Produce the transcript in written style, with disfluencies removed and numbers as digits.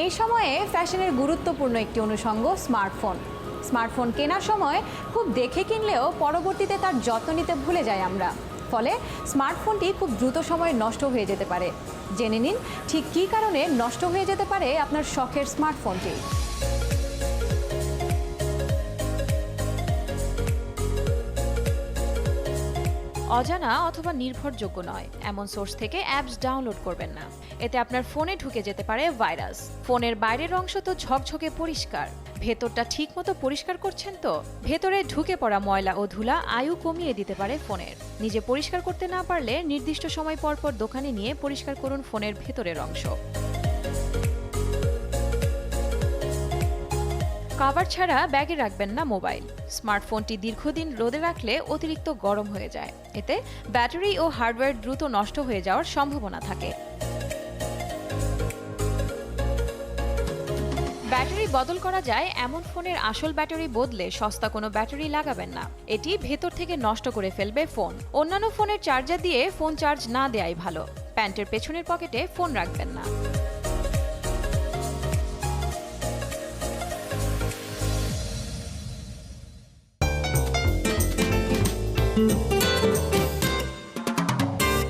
এই সময়ে ফ্যাশনের গুরুত্বপূর্ণ একটি অনুষঙ্গ স্মার্টফোন। স্মার্টফোন কেনার সময় খুব দেখে কিনলেও পরবর্তীতে তার যত্ন নিতে ভুলে যাই আমরা। ফলে স্মার্টফোনটি খুব দ্রুত সময়ে নষ্ট হয়ে যেতে পারে। জেনে নিন ঠিক কী কারণে নষ্ট হয়ে যেতে পারে আপনার শখের স্মার্টফোনটি। অজানা অথবা নির্ভরযোগ্য নয় এমন সোর্স থেকে অ্যাপস ডাউনলোড করবেন না। এতে আপনার ফোনে ঢুকে যেতে পারে ভাইরাস। ফোনের বাইরের অংশ তো ঝকঝকে পরিষ্কার, ভেতরটা ঠিকমতো পরিষ্কার করছেন তো? ভেতরে ঢুকে পড়া ময়লা ও ধুলা আয়ু কমিয়ে দিতে পারে ফোনের। নিজে পরিষ্কার করতে না পারলে নির্দিষ্ট সময় পর পর দোকানে নিয়ে পরিষ্কার করুন ফোনের ভেতরের অংশ। কভার ছাড়া ব্যাগে রাখবেন না মোবাইল। স্মার্টফোনটি দীর্ঘদিন রোদে রাখলে অতিরিক্ত গরম হয়ে যায়। এতে ব্যাটারি ও হার্ডওয়্যার দ্রুত নষ্ট হয়ে যাওয়ার সম্ভাবনা থাকে। ব্যাটারি বদল করা যায় এমন ফোনের আসল ব্যাটারি বদলে সস্তা কোনো ব্যাটারি লাগাবেন না। এটি ভেতর থেকে নষ্ট করে ফেলবে ফোন। অন্যান্য ফোনের চার্জার দিয়ে ফোন চার্জ না দেওয়াই ভালো। প্যান্টের পেছনের পকেটে ফোন রাখবেন না।